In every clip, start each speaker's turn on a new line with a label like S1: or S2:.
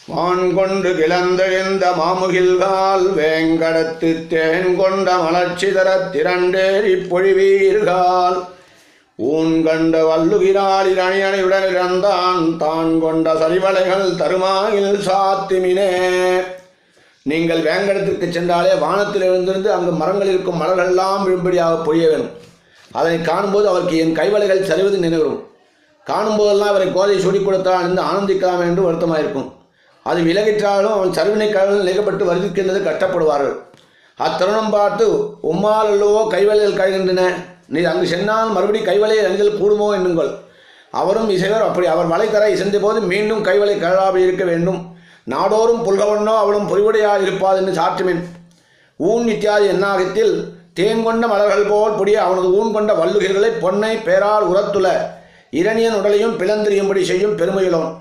S1: வான்கொண்டு கிளந்தெழுந்த மாமுகில்கால் வேங்கடத்து தேன் கொண்ட மலர்ச்சிதர திரண்டேறி பொழிவீர்கள் ஊன் கண்ட வல்லுகிறாள் இரணியனையுடன் இறந்தான் தான் கொண்ட சரிவலைகள் தருமாயில் சாத்திமினே. நீங்கள் வேங்கடத்திற்கு சென்றாலே வானத்தில் எழுந்திருந்து அங்கு மரங்கள் இருக்கும் மலர்களெல்லாம் விழும்படியாக பொழிய வேணும். அதனை காணும்போது அவருக்கு என் கைவலைகள் சரிவது நினைவரும். காணும்போதெல்லாம் அவரை கோதை சூடிக் கொடுத்தான் என்று ஆனந்திக்கலாம் என்று வருத்தமாயிருக்கும். அது விலகிற்றாலும் அவன் சரிவினை கடலில் நிலைக்கப்பட்டு வருகின்றது கஷ்டப்படுவார்கள். அத்தருணம் பார்த்து உம்மால் அல்லவோ கைவலைகள் கழுகின்றன, நீ அங்கு சென்றால் மறுபடி கைவலையை அணிதல் கூடுமோ என்னுங்கள். அவரும் இசைவர் அப்படி அவர் வலை தர இசைந்த போது மீண்டும் கைவலை கழலாமல் இருக்க வேண்டும். நாடோறும் புல்கவனோ அவளும் பொறிவுடையாக இருப்பாது என்று சாற்றுமின். ஊன் இத்தியாதி என்னாகத்தில் தேன் கொண்ட மலர்கள் போல் புடிய அவனது ஊன் கொண்ட வல்லுகிர்களை பொன்னை பேரால் உரத்துள இரணியன் உடலையும் பிளந்திரியும்படி செய்யும் பெருமையுள்ளவன்.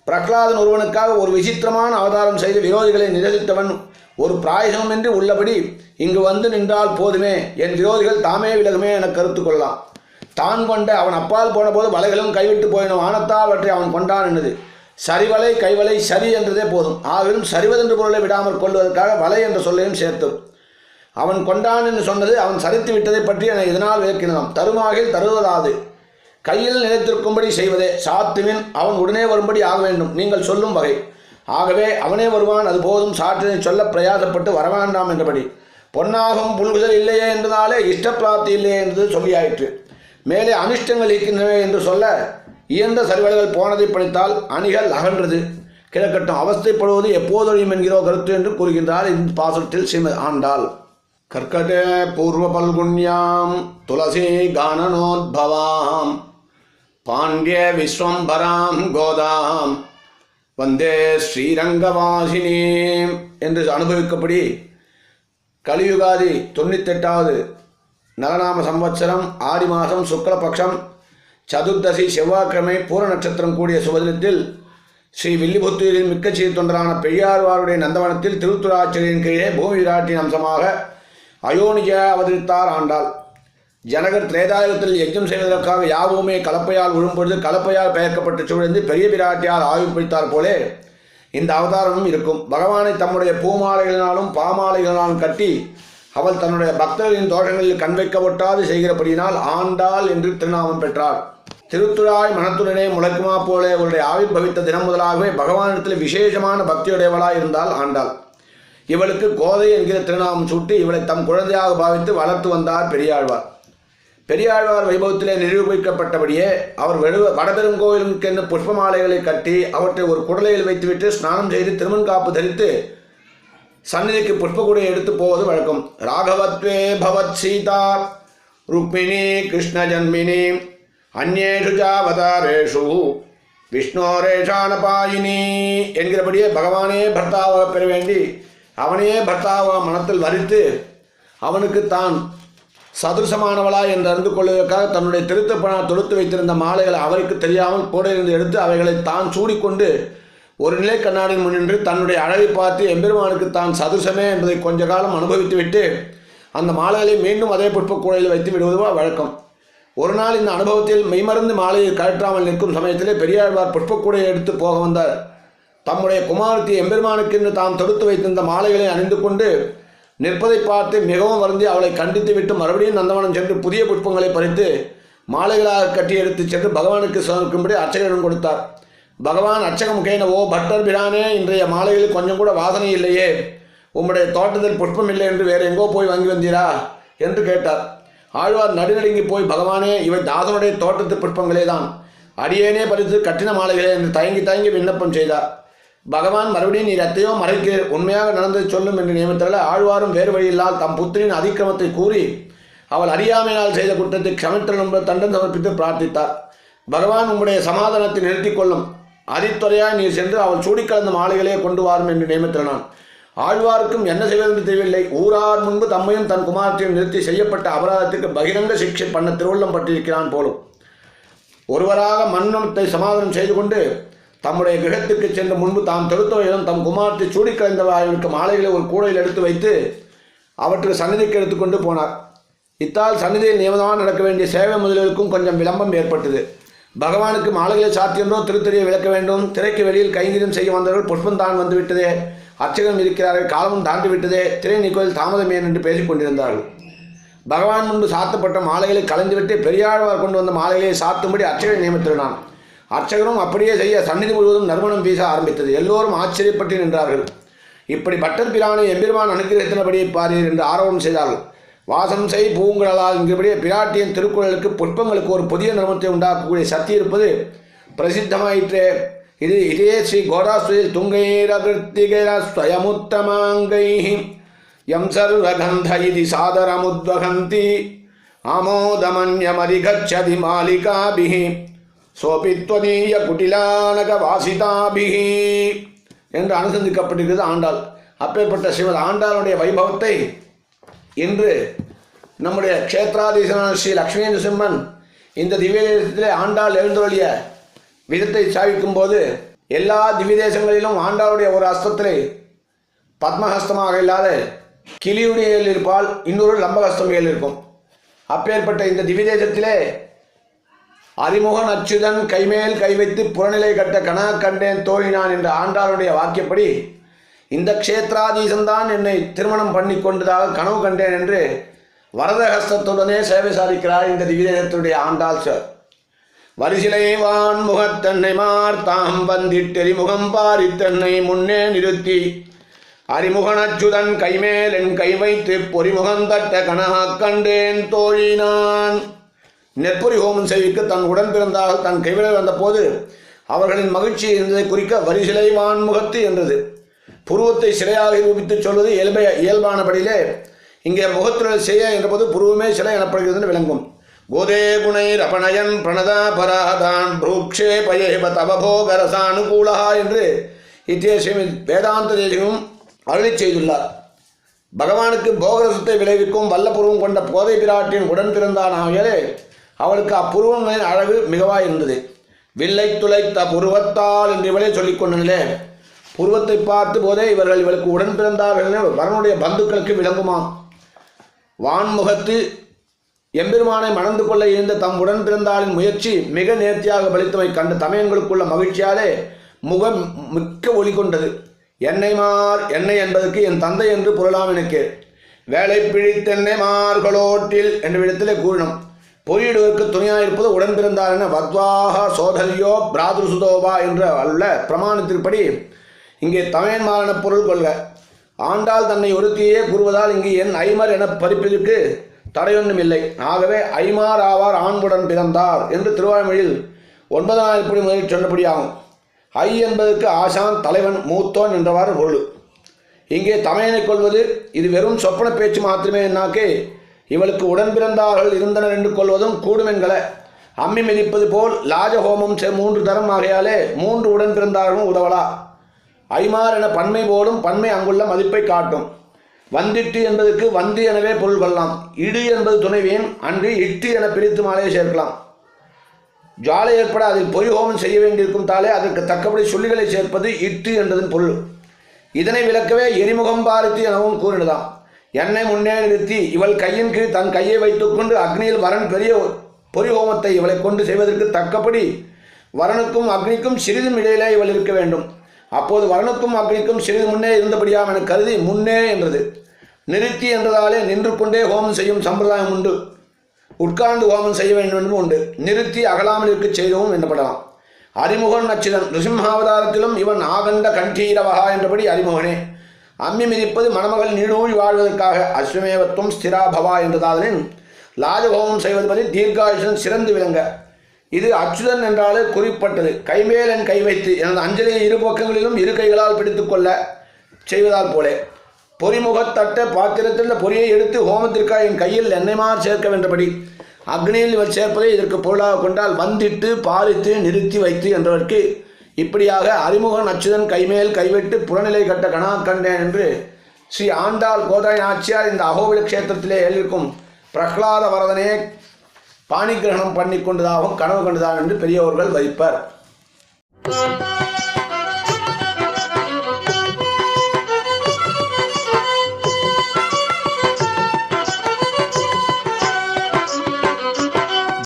S1: பிரகலாதன் ஒருவனுக்காக ஒரு விசித்திரமான அவதாரம் செய்து விரோதிகளை நிரசித்தவன் ஒரு பிராயசமின்றி உள்ளபடி இங்கு வந்து நின்றால் போதுமே, என் விரோதிகள் தாமே விலகுமே என கருத்து கொள்ளலாம். தான் கொண்ட அவன் அப்பால் போன போது வலைகளும் கைவிட்டு போயின வானத்தால் அவற்றை அவன் கொண்டான் என்னது. சரிவலை கைவலை சரி என்றதே போதும். ஆகிலும் சரிவதென்று பொருளை விடாமல் கொள்வதற்காக வலை என்ற சொல்லையும் சேர்த்து அவன் கொண்டான் என்று சொன்னது அவன் சரித்து விட்டதை பற்றி என இதனால் விளக்கினான். தருமாகில் தருவதாது கையில் நிலைத்திருக்கும்படி செய்வதே சாத்துவின் அவன் உடனே வரும்படி ஆக வேண்டும் நீங்கள் சொல்லும் வகை. ஆகவே அவனே வருவான், அது போதும், சாற்றினை சொல்ல பிரயாசப்பட்டு வரவேண்டாம் என்றபடி. பொன்னாகும் புல்குதல் இல்லையே என்றதாலே இஷ்டப்பிராப்தி இல்லையே என்று சொல்லியாயிற்று. மேலே அனிஷ்டங்கள் இருக்கின்றன என்று சொல்ல இயந்த சரிவலைகள் போனதை படித்தால் அணிகள் அகன்றது கிழக்கட்டும். அவஸ்தைப்படுவது எப்போதொழியும் என்கிறோ கருத்து என்று கூறுகின்றார் இந்த பாசுரத்தில் ஸ்ரீமதி ஆண்டாள். கர்க்கடே பூர்வ பல்குண்யாம் துளசி கானனோத்பவாம் பாண்டிய விஸ்வம்பராம் கோதாம் வந்தே ஸ்ரீரங்கவாசினீம் என்று அனுபவிக்கப்படி கலியுகாதி 98வது நலநாம சம்வத்சரம் ஆடி மாதம் சுக்லபக்ஷம் சதுர்தசி செவ்வாய்க்கிழமை பூர நட்சத்திரம் கூடிய சுபதினத்தில் ஸ்ரீ வில்லிபுத்தூரில் மிக்க சீர் தொண்டரான பெரியாழ்வாருடைய நந்தவனத்தில் திருத்துராச்சரியின் கீழே பூமி விராட்டின் அம்சமாக அயோனிஜ அவதரித்தார் ஆண்டாள். ஜனகர் திரேதாயுகத்தில் யஜ்ஞம் செய்வதற்காக யாவுமே கலப்பையால் விழும்பொழுது கலப்பையால் பெயர்க்கப்பட்ட சூழ்ந்து பெரிய பிராட்டியால் ஆயுர்ப்பித்தார் போலே இந்த அவதாரமும் இருக்கும். பகவானை தம்முடைய பூமாலைகளினாலும் பாமாலைகளினாலும் கட்டி அவள் தன்னுடைய பக்தர்களின் தோஷங்களில் கண்வைக்கப்பட்டாது செய்கிறபடியினால் ஆண்டாள் என்று திருநாமம் பெற்றார். திருத்துழாய் மனத்துடனே முளைக்குமா போலே அவருடைய ஆவிர்பவித்த தினம் முதலாகவே பகவானிடத்தில் விசேஷமான பக்தியுடையவளாய் இருந்தால் ஆண்டாள். இவளுக்கு கோதை என்கிற திருநாமம் சூட்டி இவளை தம் குழந்தையாக பாவித்து வளர்த்து வந்தார் பெரியாழ்வார். பெரியாழ்வார் வைபவத்திலே நிரூபிக்கப்பட்டபடியே அவர் வடபெருங்கோயிலுக்கென்று புஷ்ப மாலைகளை கட்டி அவற்றை ஒரு குடலையில் வைத்துவிட்டு ஸ்நானம் செய்து திருமண்காப்பு தரித்து சந்நிதிக்கு புஷ்பகுடை எடுத்து போவது வழக்கம். ராகவத்வே பவத் சீதா ருக்மிணி கிருஷ்ண ஜன்மினி அந்நேஷு ஜாவதாரேஷு விஷ்ணோரேஷானபாயினி என்கிறபடியே பகவானே பர்த்தாவாக பெற வேண்டி அவனையே பர்த்தாவாக மனத்தில் வரித்து அவனுக்கு தான் சதுரசமானவளா என்று அறிந்து கொள்வதற்காக தன்னுடைய திருத்தப்பனால் தொடுத்து வைத்திருந்த மாலைகளை அவருக்கு தெரியாமல் கூடையிலிருந்து எடுத்து அவைகளை தான் சூடிக்கொண்டு ஒரு நிலை கண்ணாடியின் முன்னின்று தன்னுடைய அழகை பார்த்து எம்பெருமானுக்கு தான் சதுரசமே என்பதை கொஞ்ச காலம் அனுபவித்துவிட்டு அந்த மாலைகளை மீண்டும் அதே புஷ்ப கூடையில் வைத்து விடுவதுவா வழக்கம். ஒரு நாள் இந்த அனுபவத்தில் மெய்மறந்து மாலையை கழற்றாமல் நிற்கும் சமயத்திலே பெரியாழ்வார் புஷ்பக்கூடையை எடுத்து போக வந்தார். தம்முடைய குமாரத்தி எம்பெருமானுக்கென்று தாம் தொடுத்து வைத்திருந்த மாலைகளை அணிந்து கொண்டு நிற்பதை பார்த்து மிகவும் வருந்தி அவளை கண்டித்து விட்டு மறுபடியும் நந்தவனம் சென்று புதிய புஷ்பங்களை பறித்து மாலைகளாக கட்டி எடுத்து சென்று பகவானுக்கு சமர்க்கும்படி அர்ச்சகரிடம் கொடுத்தார். பகவான் அர்ச்சக முகேன, ஓ பட்டர் பிரானே, இன்றைய மாலைகளில் கொஞ்சம் கூட வாசனை இல்லையே, உம்முடைய தோட்டத்தில் புஷ்பம் இல்லை என்று வேறு எங்கோ போய் வாங்கி வந்தீரா என்று கேட்டார். ஆழ்வார் நடுநடுங்கி போய், பகவானே, இவை தாசனுடைய தோட்டத்து புஷ்பங்களே தான், அடியேனே பறித்து கட்டின மாலைகளே என்று தயங்கி விண்ணப்பம் செய்தார். பகவான் மறுபடியும் நீர் எத்தையோ மறைக்கிறீர், உண்மையாக நடந்ததை சொல்லும் என்று நியமித்தால் ஆழ்வாரும் வேறு வழியில்லால் தம் புத்திரின் அதிக்கிரமத்தை கூறி அவள் அறியாமையினால் செய்த குற்றத்தை க்ஷமித்தலும் தண்டன் சமர்ப்பித்து பிரார்த்தித்தார். பகவான் உம்முடைய சமாதானத்தை நிறுத்திக் கொள்ளும், அதித்துறையாய் நீர் சென்று அவள் சூடிக்கலந்த மாலைகளே கொண்டு வாரும் என்று நியமித்தினான். ஆழ்வாருக்கும் என்ன செய்வதென்று தெரியவில்லை. ஊரார் முன்பு தம்மையும் தன் குமாரத்தையும் நிறுத்தி செய்யப்பட்ட அபராதத்துக்கு பகிரங்க சிக்ஷை பண்ண திருவுள்ளம் பட்டிருக்கிறான் போலும். ஒருவராக மன்னத்தை சமாதானம் செய்து கொண்டு தம்முடைய கிரகத்துக்கு சென்று முன்பு தாம் தொடுத்தவையிலும் தம் குமாரத்தை சூடிக்கலந்தவாய்களுக்கு மாலைகளை ஒரு கூடையில் எடுத்து வைத்து அவற்றுக்கு சந்நிதிக்கு எடுத்துக்கொண்டு போனார். இத்தால் சந்நிதியில் நியமனமாக நடக்க வேண்டிய சேவை முதல்களுக்கும் கொஞ்சம் விளம்பம் ஏற்பட்டது. பகவானுக்கு மாலைகளை சாத்தியன்றோ திருத்தறியை விளக்க வேண்டும். திரைக்கு வெளியில் கைங்கரியம் செய்ய வந்தவர்கள் புஷ்பம் தான் வந்து விட்டதே, அர்ச்சகரும் இருக்கிறார்கள், காலமும் தாண்டி விட்டதே, திரை நீக்குவதில் தாமதம் ஏன் என்று பேசிக் கொண்டிருந்தார்கள். பகவான் முன்பு சாத்தப்பட்ட மாலைகளை கலைந்துவிட்டு பெரியாழ்வார் கொண்டு வந்த மாலைகளை சாத்தும்படி அர்ச்சகரை நியமித்திருந்தான். அர்ச்சகரும் அப்படியே செய்ய சந்நிதி முழுவதும் நறுமணம் வீச ஆரம்பித்தது. எல்லோரும் ஆச்சரியப்பட்டு நின்றார்கள். இப்படி பட்டர் பிரானை எம்பெருமான் அனுகிரகத்தினபடியை பாரீர் என்று ஆரோபணம் செய்தார்கள். வாசம் செய் பூங்குழலால் இங்குபடியே பிராட்டியின் திருக்குறளுக்கு புஷ்பங்களுக்கு ஒரு புதிய நறுமணத்தை உண்டாக்கக்கூடிய சக்தி இருப்பது பிரசித்தமாயிற்றே. இதே ஸ்ரீ கோதாஸ்வதியில் துங்கைரகிருத்திகரஸ்வயமுத்தமாங்கை யம் சர்வகந்த இது சாதரமுத்வகந்தி ஆமோதமன்யமதிகச்சதி மாலிகாபிஹி சோபித்வதீய குட்டிலானக வாசிதாபிஹி என்று அனுசந்திக்கப்பட்டிருக்கிறது ஆண்டாள். அப்பேற்பட்ட சிவன் ஆண்டாளுடைய வைபவத்தை இன்று நம்முடைய க்ஷேத்ராதீசனான ஸ்ரீ லக்ஷ்மி நரசிம்மன் இந்த திவ்ய தேசத்திலே ஆண்டாள் எழுந்தருளிய விதத்தை சாவிக்கும் போது எல்லா திவ்ய தேசங்களிலும் ஆண்டாளுடைய ஒரு ஹஸ்தத்திலே பத்மஹஸ்தமாக இல்லாத கிளியுடைய ஏல் இருப்பால், இன்னொரு லம்பஹஸ்தம் ஏல் இருக்கும். அப்பேற்பட்ட இந்த திவ்ய தேசத்திலே அறிமுகன் அச்சுதன் கைமேல் கை வைத்து புறநிலை கட்ட கனா கண்டேன் தோழினான் என்ற ஆண்டாளுடைய வாக்கியப்படி இந்த க்ஷேத்ராதீசன்தான் என்னை திருமணம் பண்ணி கொண்டதாக கனவு கண்டேன் என்று வரதஹஸ்தத்துடனே சேவை சாதிக்கிறார் இந்த திவ்யதேசத்துடைய ஆண்டாள் சார். வரிசிலை வான் முகத்தன்னை மார்த்தாம் வந்திட்டெறி முகம் பாரித்தன்னை முன்னே நிறுத்தி அறிமுகன் அச்சுதன் கைமேல் என் கை வைத்து பொறிமுகம் தட்ட கனா கண்டேன் தோழினான். நெற்பொறி ஹோமம் செய்விக்க தன் உடன் பிறந்தால் தன் கைவிட வந்த போது அவர்களின் மகிழ்ச்சி இருந்ததை குறிக்க வரிசிலை வான்முகத்து என்றது. புருவத்தை சிலையாக நிரூபித்து சொல்வது இயல்பானபடியிலே இங்கே முகத்துறை செய்ய என்றபோது புருவமே சிலை எனப்படுகிறது என்று விளங்கும். கோதே குணை ரபணயன் பிரணதா பராதான் புரூக்ஷே பயேப தவபோகரசானுகூலா என்று இத்தியேசியம் வேதாந்த தேசிகமும் அருளி செய்துள்ளார். பகவானுக்கு போகரசத்தை விளைவிக்கும் வல்லபுருவம் கொண்ட போதை பிராட்டின் உடன் பிறந்தானாகவே அவளுக்கு அப்புருவங்களின் அழகு மிகவாய் இருந்தது. வில்லை துளைத்த புருவத்தால் என்று இவளே சொல்லிக்கொண்டே புருவத்தை பார்த்து போதே இவளுக்கு உடன் பிறந்தார்கள் வரனுடைய பந்துக்களுக்கு விளங்குமாம். வான்முகத்து எம்பெருமானை மணந்து கொள்ள இருந்த தம் உடன் பிறந்தாளின் முயற்சி மிக நேர்த்தியாக பலித்தமை கண்ட தமையன்களுக்குள்ள மகிழ்ச்சியாலே முகம் மிக்க ஒளி கொண்டது. என்னை என்பதற்கு என் தந்தை என்று பொருளாம் எனக்கு. வேலை பிழித்தென்னை மார்களோட்டில் என்ற விடத்திலே கூறினோம். பொறியிடுவதற்கு துணையாயிருப்பது உடன் பிறந்தார் என வத்வாக சோதரியோ பிராதுசுதோவா என்ற அல்ல பிரமாணத்திற்படி இங்கே தமையன்மாரான பொருள் கொள்க. ஆண்டாள் தன்னை ஒருத்தியே கூறுவதால் இங்கு என் ஐமர் என பறிப்பதற்கு தடையொன்றும் இல்லை. ஆகவே ஐமார் ஆவார் ஆண்புடன் பிறந்தார் என்று திருவாய்மொழியில் 9,000 முதலில் சொன்னபடியாகும். ஐ என்பதற்கு ஆசான் தலைவன் மூத்தோன் என்றவாறு பொருள். இங்கே தமையனை கொள்வது இது வெறும் சொப்பன பேச்சு மாத்திரமே என்னாக்கே இவளுக்கு உடன் பிறந்தார்கள் இருந்தனர் என்று கொள்வதும் கூடுமென்கள. அம்மி மிதிப்பது போல் லாஜஹோமம் 3 தரம் ஆகையாலே 3 உடன் பிறந்தார்களும் உதவலா. ஐமார் என பன்மை போலும் பன்மை அங்குள்ள மதிப்பை காட்டும். வந்திட்டு என்பதற்கு வந்து எனவே பொருள் கொள்ளலாம். இடு என்பது துணைவியன் அன்று இட்டு என பிரித்து மாலையை சேர்க்கலாம். ஜாலை ஏற்பட அதில் பொறிஹோமம் செய்ய வேண்டியிருக்கும் தாலே அதற்கு தக்கபடி சொல்லிகளை சேர்ப்பது இட்டு என்றதன் பொருள். இதனை விளக்கவே எரிமுகம் பாரித்து எனவும் கூறினதாம். என்னை முன்னே நிறுத்தி இவள் கையின் கீழ் தன் கையை வைத்துக்கொண்டு அக்னியில் வரன் பெரிய பொறிஹோமத்தை இவளை கொண்டு செய்வதற்கு தக்கபடி வரனுக்கும் அக்னிக்கும் சிறிதும் இடையிலே இவள் இருக்க வேண்டும். அப்போது வரனுக்கும் அக்னிக்கும் சிறிது முன்னே இருந்தபடியாம் என கருதி முன்னே என்றது. நிறுத்தி என்றதாலே நின்று கொண்டே ஹோமம் செய்யும் சம்பிரதாயம் உண்டு. உட்கார்ந்து ஹோமம் செய்ய வேண்டும் என்றும் உண்டு. நிறுத்தி அகலாமல் இருக்க செய்தவும் என்னப்படலாம். அறிமுகன் அச்சிதன் ரிசிம்ஹாவதாரத்திலும் இவன் ஆகண்ட கண்டீரவகா என்றபடி அறிமுகனே. அம்மி மிதிப்பது மணமகள் நீடூழி வாழ்வதற்காக அஸ்வமேவத்துவம் ஸ்திராபவா என்றதாதலின் லாஜஹோமம் செய்வது பற்றி தீர்காயுஷன் சிறந்து விளங்க. இது அச்சுதன் என்றாலே குறிப்பட்டது. கைமேல் என் கை வைத்து எனது அஞ்சலியை இரு பக்கங்களிலும் இரு கைகளால் பிடித்துக்கொள்ள செய்வதால் போலே பொறிமுகத்தட்ட பாத்திரத்தில் பொறியை எடுத்து ஹோமத்திற்காக என் கையில் எண்ணெய்மார் சேர்க்க வேண்டபடி அக்னியில் இவர் சேர்ப்பதை இதற்கு பொருளாக கொண்டால் வந்திட்டு பாரித்து நிறுத்தி வைத்து என்றவருக்கு இப்படியாக அறிமுகன் அச்சுதன் கைமேல் கைவிட்டு புறநிலை கட்ட கணா கண்டேன் என்று ஸ்ரீ ஆண்டாள் கோதாய் நாச்சியார் இந்த அகோபில க்ஷேத்திரத்திலே எழுதியிருக்கும் பிரகலாத வரதனே பாணிகிரகணம் பண்ணி கொண்டதாகவும் கனவு கண்டதாகும் என்று பெரியவர்கள் வைப்பர்.